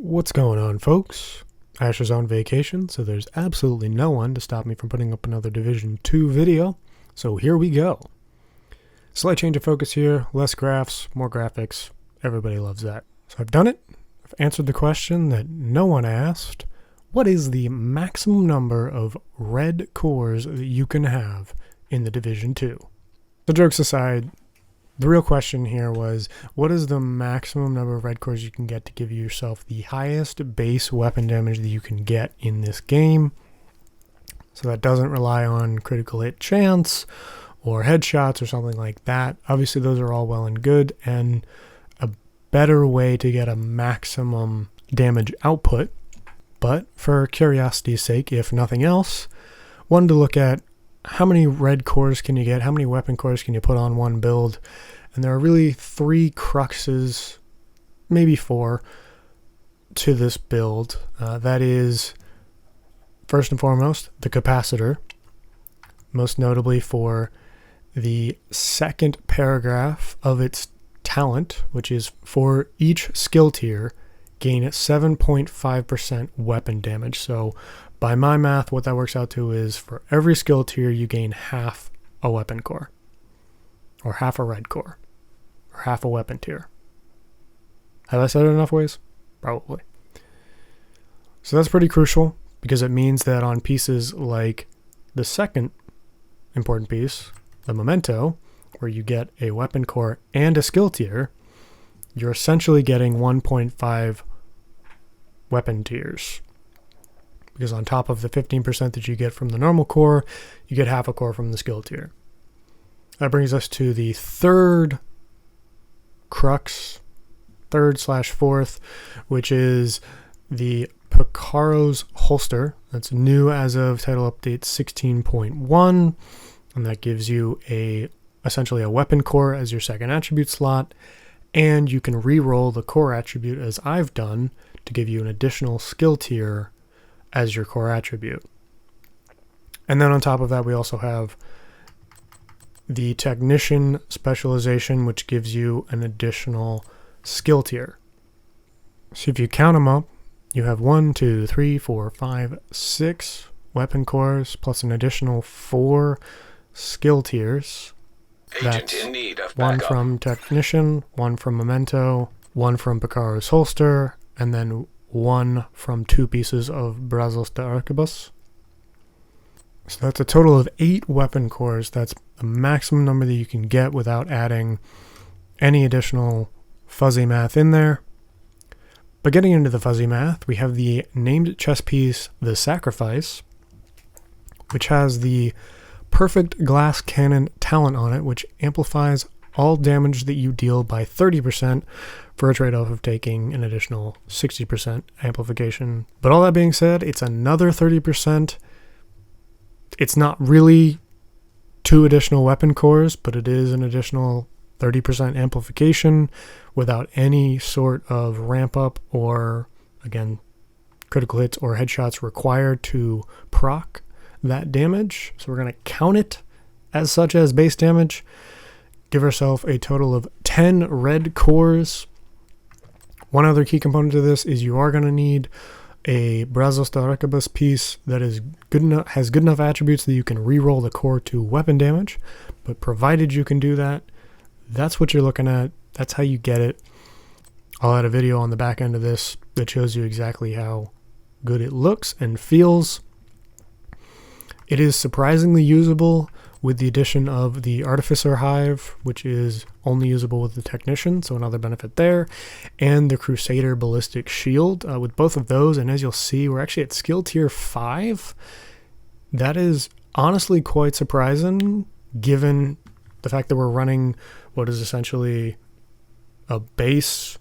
What's going on, folks? Ash is on vacation, so there's absolutely no one to stop me from putting up another Division 2 video, so here we go. Slight change of focus here, less graphs, more graphics, everybody loves that. So I've done it, I've answered the question that no one asked. What is the maximum number of red cores that you can have in the Division 2? So jokes aside, the real question here was, what is the maximum number of red cores you can get to give yourself the highest base weapon damage that you can get in this game? So that doesn't rely on critical hit chance or headshots or something like that. Obviously those are all well and good, and a better way to get a maximum damage output. But for curiosity's sake, if nothing else, wanted to look at how many red cores can you get, how many weapon cores can you put on one build. And there are really three cruxes, maybe four, to this build. That is, first and foremost, the capacitor, most notably for the second paragraph of its talent, which is for each skill tier, gain 7.5% weapon damage. So by my math, what that works out to is for every skill tier, you gain half a weapon core, or half a red core, or half a weapon tier. Have I said it enough ways? Probably. So that's pretty crucial, because it means that on pieces like the second important piece, the memento, where you get a weapon core and a skill tier, you're essentially getting 1.5 weapon tiers. Because on top of the 15% that you get from the normal core, you get half a core from the skill tier. That brings us to the third crux, third/fourth, which is the Picaro's holster. That's new as of title update 16.1, and that gives you essentially a weapon core as your second attribute slot, and you can re-roll the core attribute as I've done to give you an additional skill tier as your core attribute. And then on top of that, we also have the technician specialization, which gives you an additional skill tier. So if you count them up, you have 1, 2, 3, 4, 5, 6 weapon cores plus an additional 4 skill tiers. That's in need of one backup. from technician, one from memento, one from Picaro's holster, and then one from 2 pieces of Brazos de Arquebus. So that's a total of 8 weapon cores. That's the maximum number that you can get without adding any additional fuzzy math in there. But getting into the fuzzy math, we have the named chess piece, the Sacrifice, which has the perfect glass cannon talent on it, which amplifies all damage that you deal by 30% for a trade-off of taking an additional 60% amplification. But all that being said, it's another 30%. It's not really 2 additional weapon cores, but it is an additional 30% amplification without any sort of ramp up or, again, critical hits or headshots required to proc that damage. So we're going to count it as such as base damage. Give ourselves a total of 10 red cores. One other key component to this is you are going to need a Brazos de Arquebus piece that is good enough, has good enough attributes that you can re-roll the core to weapon damage. But provided you can do that, that's what you're looking at. That's how you get it. I'll add a video on the back end of this that shows you exactly how good it looks and feels. It is surprisingly usable with the addition of the Artificer Hive, which is only usable with the Technician, so another benefit there, and the Crusader Ballistic Shield. With both of those, and as you'll see, we're actually at skill tier 5. That is honestly quite surprising, given the fact that we're running what is essentially a base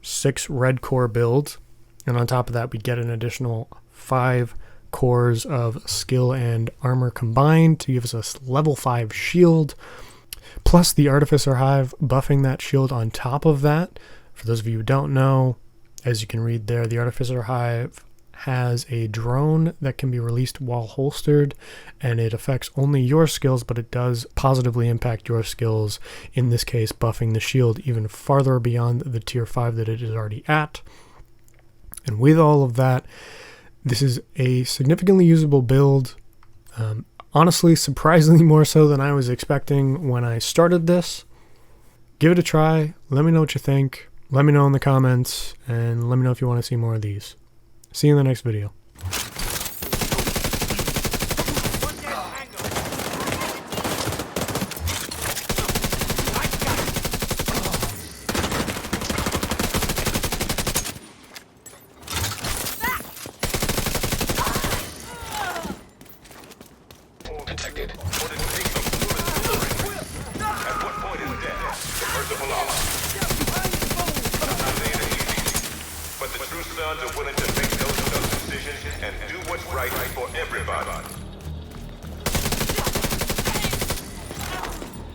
6 red core build, and on top of that we get an additional 5 cores of skill and armor combined to give us a level 5 shield, plus the Artificer Hive buffing that shield on top of that. For those of you who don't know, as you can read there, the Artificer Hive has a drone that can be released while holstered, and it affects only your skills, but it does positively impact your skills, in this case buffing the shield even farther beyond the tier 5 that it is already at. And with all of that, this is a significantly usable build. Honestly, surprisingly more so than I was expecting when I started this. Give it a try. Let me know what you think. Let me know in the comments, and let me know if you want to see more of these. See you in the next video. Detected. At what point is death? The merciful Allah. But the true sons are willing to make those tough decisions and do what's right for everybody.